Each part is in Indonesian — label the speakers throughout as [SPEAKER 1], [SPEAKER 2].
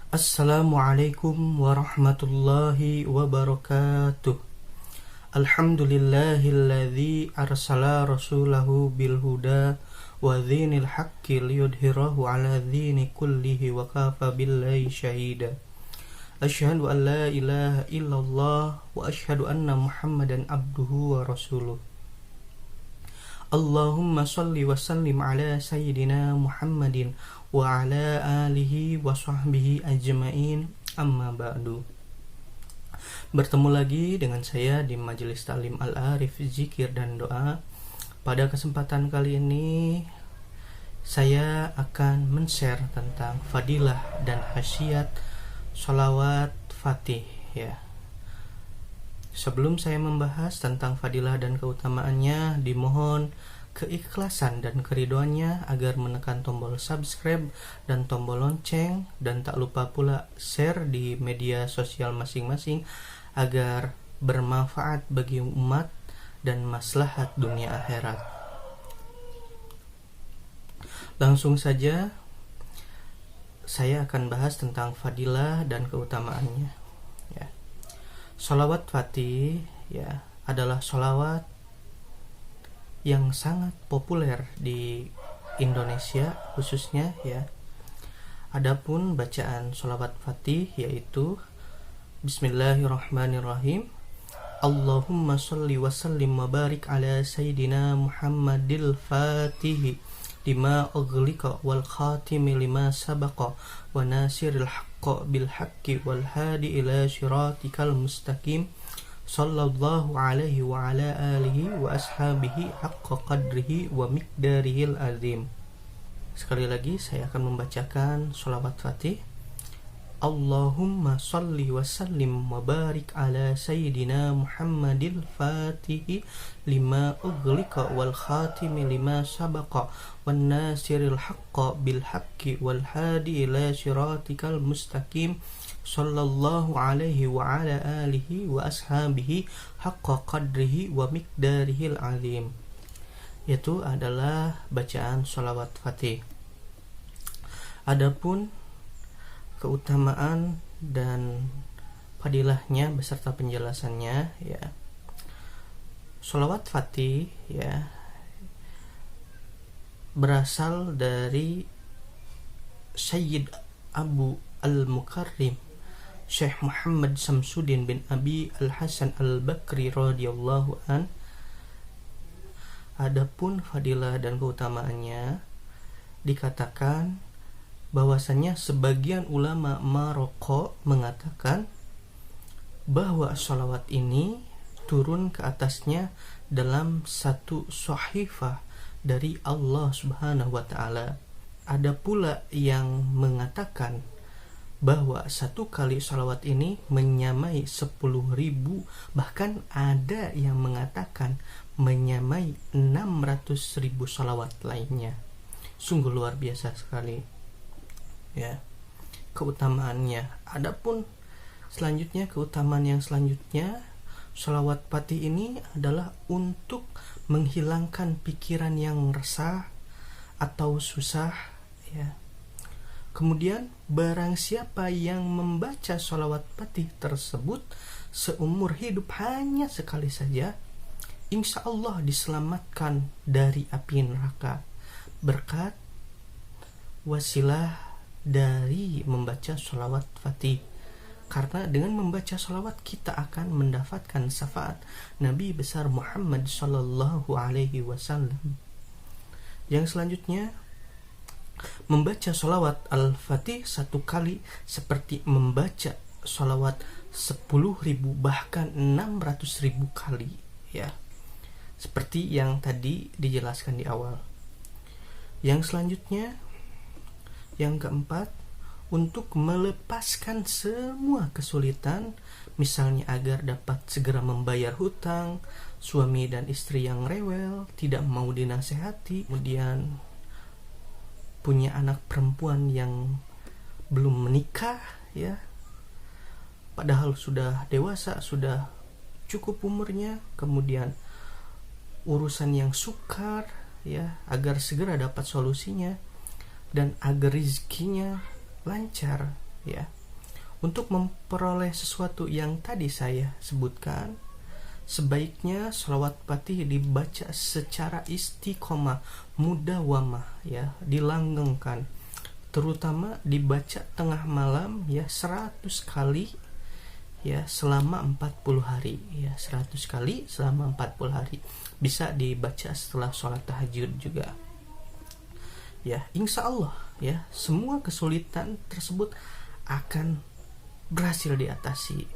[SPEAKER 1] Assalamualaikum warahmatullahi wabarakatuh. Alhamdulillahilladzi arsala rasulahu bil huda wa dhinil haqqi liyudhhirahu ala dhini kullihi wa kafa billahi syahida. Asyhadu an la ilaha illallah wa asyhadu anna Muhammadan abduhu wa rasuluh. Allahumma salli wa sallim ala sayyidina Muhammadin wa ala alihi wa sahbihi ajma'in, amma ba'du. Bertemu lagi dengan saya di Majelis Ta'lim Al-Arif Zikir dan Doa. Pada kesempatan kali ini saya akan men-share tentang fadilah dan khasiat sholawat fatih ya. Sebelum saya membahas tentang fadilah dan keutamaannya, dimohon keikhlasan dan keridhoannya agar menekan tombol subscribe dan tombol lonceng, dan tak lupa pula share di media sosial masing-masing agar bermanfaat bagi umat dan maslahat dunia akhirat. Langsung saja saya akan bahas tentang fadilah dan keutamaannya ya. Sholawat fatih ya adalah sholawat yang sangat populer di Indonesia khususnya ya. Adapun bacaan sholawat fatih yaitu Bismillahirrahmanirrahim. Allahumma sholli wa sallim wa barik ala sayyidina Muhammadil fatih lima ughliqa wal khatimi lima sabaqa wa nasiril haqqa bil haqqi wal hadi ila syiratikal mustaqim sallallahu alaihi wa ala alihi wa ashabihi haqqa qadrihi wa miqdarihil azim. Sekali lagi saya akan membacakan sholawat fatih. Allahumma salli wa sallim wa barik ala sayyidina Muhammadil fatihi lima ughliqa wal khatimi lima sabaqa wan nasiril haqqa bil haqqi wal hadi ila syiratikal mustaqim sallallahu alaihi wa ala alihi wa ashabihi haqqa qadrihi wa miqdarihil azim. Itu adalah bacaan sholawat fatih. Adapun keutamaan dan fadilahnya beserta penjelasannya ya. Sholawat fatih ya berasal dari Sayyid Abu Al-Mukarrim Syekh Muhammad Samsuddin bin Abi Al-Hasan Al-Bakri radhiyallahu an. Adapun fadilah dan keutamaannya dikatakan bahwasanya sebagian ulama Maroko mengatakan bahwa sholawat ini turun ke atasnya dalam satu sahifah dari Allah Subhanahu wa ta'ala. Ada pula yang mengatakan bahwa satu kali sholawat ini menyamai 10.000, bahkan ada yang mengatakan menyamai 600.000 sholawat lainnya. Sungguh luar biasa sekali ya keutamaannya. Adapun selanjutnya, keutamaan yang selanjutnya, sholawat fatih ini adalah untuk menghilangkan pikiran yang resah atau susah ya. Kemudian barang siapa yang membaca sholawat fatih tersebut seumur hidup hanya sekali saja, insya Allah diselamatkan dari api neraka berkat wasilah dari membaca sholawat fatih. Karena dengan membaca sholawat kita akan mendapatkan syafaat Nabi besar Muhammad sallallahu alaihi wasallam. Yang selanjutnya, membaca sholawat al-fatih satu kali seperti membaca sholawat 10.000 bahkan 600.000 kali ya, seperti yang tadi dijelaskan di awal. Yang selanjutnya, yang keempat, untuk melepaskan semua kesulitan, misalnya agar dapat segera membayar hutang, suami dan istri yang rewel, tidak mau dinasehati, kemudian punya anak perempuan yang belum menikah ya, padahal sudah dewasa, sudah cukup umurnya, kemudian urusan yang sukar ya, agar segera dapat solusinya dan agar rezekinya lancar ya. Untuk memperoleh sesuatu yang tadi saya sebutkan, sebaiknya sholawat fatih dibaca secara istiqomah, mudawamah, ya, dilanggengkan, terutama dibaca tengah malam, ya, 100 kali, ya, selama 40 hari, ya, 100 kali selama 40 hari. Bisa dibaca setelah sholat tahajud juga, ya. Insya Allah, ya, semua kesulitan tersebut akan berhasil diatasi.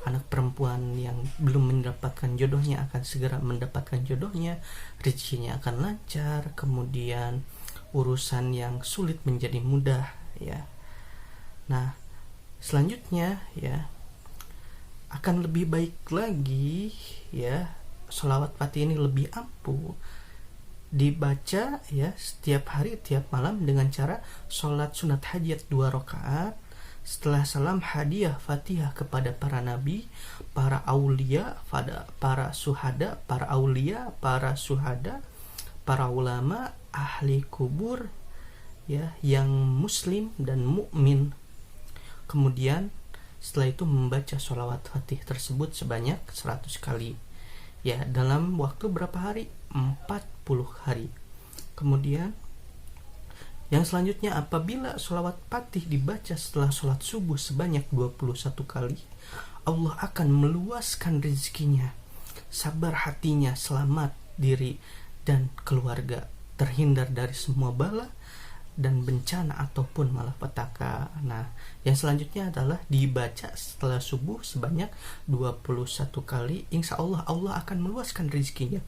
[SPEAKER 1] Anak perempuan yang belum mendapatkan jodohnya akan segera mendapatkan jodohnya, rezekinya akan lancar, kemudian urusan yang sulit menjadi mudah, ya. Nah, selanjutnya, ya, akan lebih baik lagi, ya, sholawat fatih ini lebih ampuh dibaca, ya, setiap hari, tiap malam dengan cara sholat sunat hajat 2 rakaat. Setelah salam, hadiah fatihah kepada para nabi, para aulia, para suhada, para aulia, para suhada, para ulama, ahli kubur, ya, yang muslim dan mukmin. Kemudian setelah itu membaca sholawat fatih tersebut sebanyak 100 kali, ya, dalam waktu berapa hari? 40 hari. Kemudian yang selanjutnya, apabila sholawat fatih dibaca setelah sholat subuh sebanyak 21 kali, Allah akan meluaskan rezekinya, sabar hatinya, selamat diri dan keluarga, terhindar dari semua bala dan bencana ataupun malapetaka. Nah, yang selanjutnya adalah dibaca setelah subuh sebanyak 21 kali. Insya Allah, Allah akan meluaskan rezekinya,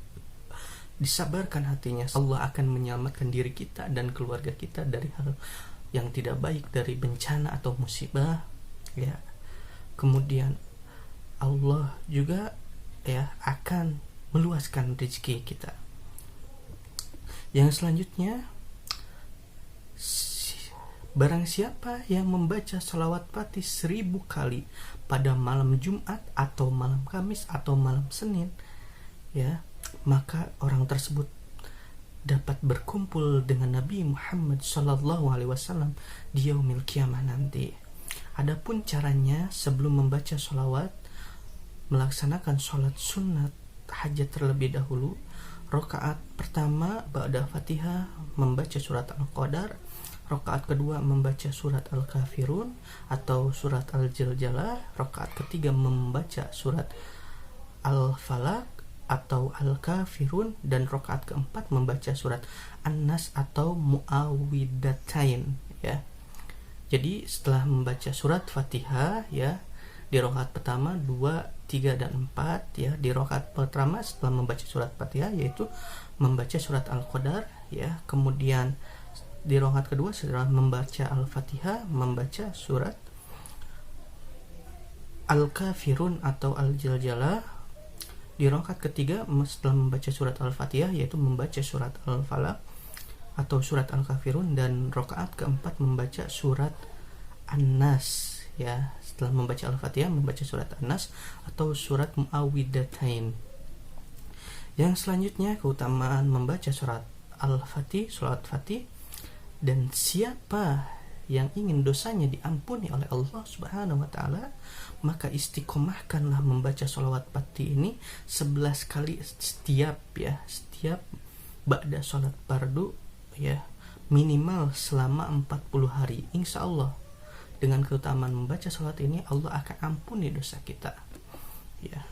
[SPEAKER 1] disabarkan hatinya, Allah akan menyelamatkan diri kita dan keluarga kita dari hal yang tidak baik, dari bencana atau musibah, ya. Kemudian Allah juga, ya, akan meluaskan rezeki kita. Yang selanjutnya, barang siapa yang membaca sholawat fatih 1000 kali pada malam Jumat atau malam Kamis atau malam Senin, ya, maka orang tersebut dapat berkumpul dengan Nabi Muhammad SAW di yaumil kiamah nanti. Adapun caranya, sebelum membaca sholawat, melaksanakan sholat sunat hajat terlebih dahulu. Rakaat pertama ba'da Fatihah membaca surat Al-Qadar, rakaat kedua membaca surat Al-Kafirun atau surat Al-Zilzalah, rakaat ketiga membaca surat Al-Falaq atau Al-Kafirun, dan rakaat keempat membaca surat An-Nas atau Muawwidatain, ya. Jadi setelah membaca surat Fatihah, ya, di rakaat pertama 2, 3 dan 4, ya. Di rakaat pertama setelah membaca surat Fatihah yaitu membaca surat Al-Qadar, ya. Kemudian di rakaat kedua setelah membaca Al-Fatihah membaca surat Al-Kafirun atau Al-Zilzalah. Di rakaat ketiga setelah membaca surat Al-Fatihah yaitu membaca surat Al-Falaq atau surat Al-Kafirun, dan rakaat keempat membaca surat An-Nas, ya. Setelah membaca Al-Fatihah membaca surat An-Nas atau surat Muawwidatain. Yang selanjutnya, keutamaan membaca surat Al-Fatih, surat Fatih. Dan siapa yang ingin dosanya diampuni oleh Allah Subhanahu wa taala, maka istiqomahkanlah membaca sholawat fatih ini 11 kali setiap ba'da sholat fardu, ya, minimal selama 40 hari. Insya Allah dengan keutamaan membaca sholawat ini Allah akan ampuni dosa kita, ya.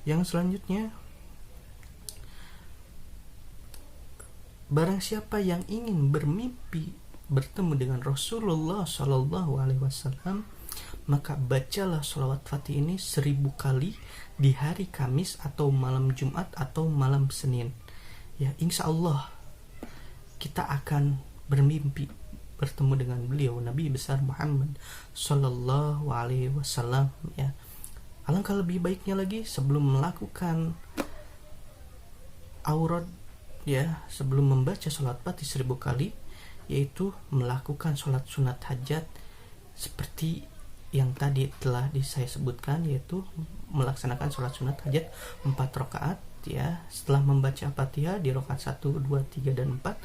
[SPEAKER 1] Yang selanjutnya, barang siapa yang ingin bermimpi bertemu dengan Rasulullah SAW, maka bacalah sholawat fatih ini 1000 kali di hari Kamis atau malam Jumat atau malam Senin, ya. Insya Allah kita akan bermimpi bertemu dengan beliau, Nabi besar Muhammad SAW, ya. Alangkah lebih baiknya lagi sebelum melakukan aurad, ya, sebelum membaca sholawat fatih 1000 kali, yaitu melakukan sholat sunat hajat seperti yang tadi telah saya sebutkan, yaitu melaksanakan sholat sunat hajat 4 rakaat, ya. Setelah membaca Fatihah di rakaat 1, 2, 3 dan 4,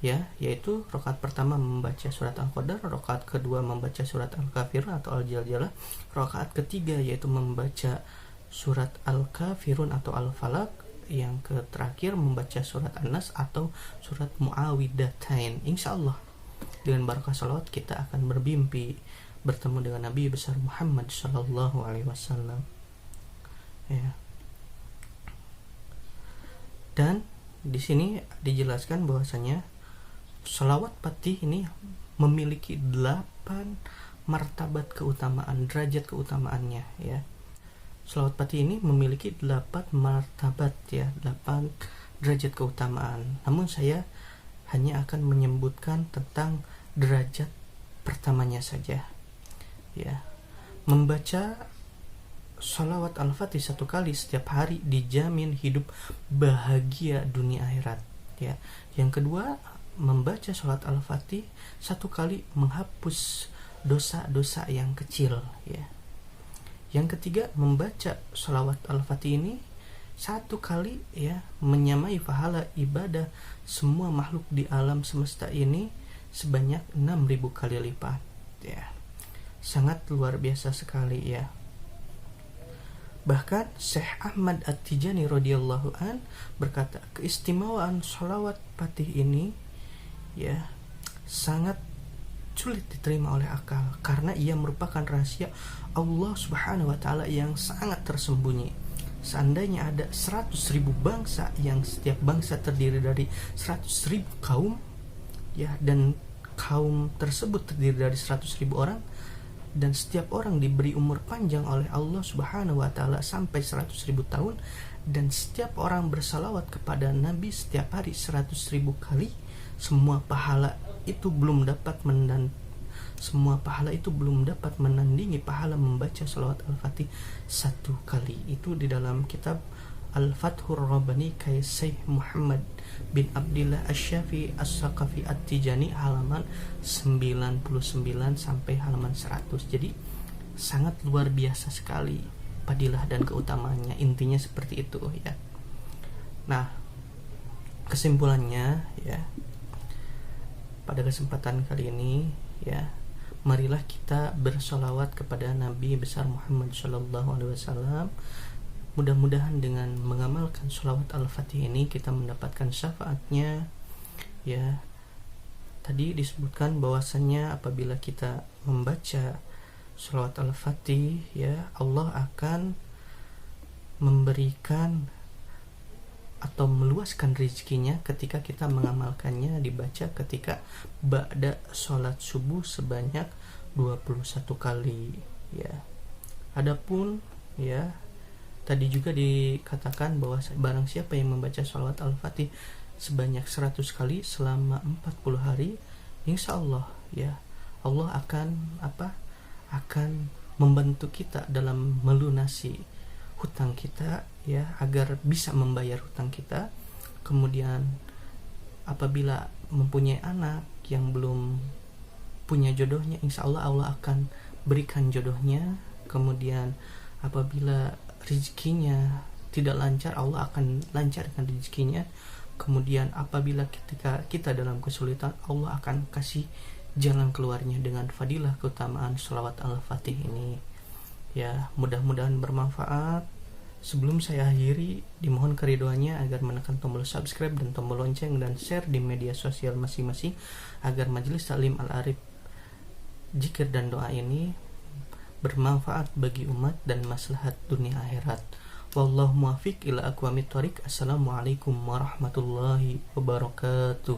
[SPEAKER 1] ya, yaitu rakaat pertama membaca surat Al-Qadar, rakaat kedua membaca surat Al-Kafirun atau Al-Jaljalah, rakaat ketiga yaitu membaca surat Al-Kafirun atau Al-Falaq, yang terakhir membaca surat An-Nas atau surat Muawwidhatain. Insyaallah dengan barakah salawat kita akan bermimpi bertemu dengan Nabi besar Muhammad sallallahu alaihi wasallam. Ya. Dan di sini dijelaskan bahwasanya sholawat Fatih ini memiliki 8 martabat keutamaan, derajat keutamaannya ya. Sholawat Fatih ini memiliki 8 martabat ya, 8 derajat keutamaan. Namun saya hanya akan menyebutkan tentang derajat pertamanya saja ya. Membaca sholawat Al-Fatih 1 kali setiap hari dijamin hidup bahagia dunia akhirat ya. Yang kedua, membaca sholat Al-Fatih 1 kali menghapus dosa-dosa yang kecil ya. Yang ketiga, membaca sholawat Al-Fatih ini 1 kali ya menyamai pahala ibadah semua makhluk di alam semesta ini sebanyak 6.000 kali lipat ya. Sangat luar biasa sekali ya. Bahkan Syekh Ahmad At-Tijani radhiyallahu an berkata, keistimewaan sholawat Fatih ini ya sangat sulit diterima oleh akal karena ia merupakan rahasia Allah Subhanahu wa taala yang sangat tersembunyi. Seandainya ada 100.000 bangsa yang setiap bangsa terdiri dari 100.000 kaum ya, dan kaum tersebut terdiri dari 100.000 orang, dan setiap orang diberi umur panjang oleh Allah Subhanahu wa taala sampai 100.000 tahun, dan setiap orang bersalawat kepada Nabi setiap hari 100.000 kali, semua pahala itu belum dapat menandingi pahala membaca salawat Al-Fatih 1 kali. Itu di dalam kitab Al-Fathur Rabbani karya Syekh Muhammad bin Abdillah Asy-Syafi'i As-Saqafi At-Tijani halaman 99 sampai halaman 100. Jadi sangat luar biasa sekali fadilah dan keutamaannya. Intinya seperti itu ya. Nah, kesimpulannya ya, pada kesempatan kali ini ya, marilah kita bersolawat kepada Nabi besar Muhammad sallallahu alaihi wasallam. Mudah-mudahan dengan mengamalkan sholawat Al-Fatih ini kita mendapatkan syafaatnya ya. Tadi disebutkan bahwasannya apabila kita membaca sholawat Al-Fatih ya, Allah akan memberikan atau meluaskan rezekinya ketika kita mengamalkannya, dibaca ketika ba'da sholat subuh sebanyak 21 kali ya. Adapun ya, tadi juga dikatakan bahwa barang siapa yang membaca sholawat Al-Fatih sebanyak 100 kali selama 40 hari, insya Allah ya, Allah akan membantu kita dalam melunasi hutang kita ya, agar bisa membayar hutang kita. Kemudian apabila mempunyai anak yang belum punya jodohnya, insya Allah Allah akan berikan jodohnya. Kemudian apabila rezekinya tidak lancar, Allah akan lancarkan rezekinya. Kemudian apabila ketika kita dalam kesulitan, Allah akan kasih jalan keluarnya dengan fadilah keutamaan sholawat Al-Fatih ini ya. Mudah-mudahan bermanfaat. Sebelum saya akhiri, dimohon keridoannya agar menekan tombol subscribe dan tombol lonceng dan share di media sosial masing-masing agar majelis taklim Al-Arif zikir dan doa ini bermanfaat bagi umat dan maslahat dunia akhirat. Wallahu muwaffiq ila aqwamit thoriq. Assalamualaikum warahmatullahi wabarakatuh.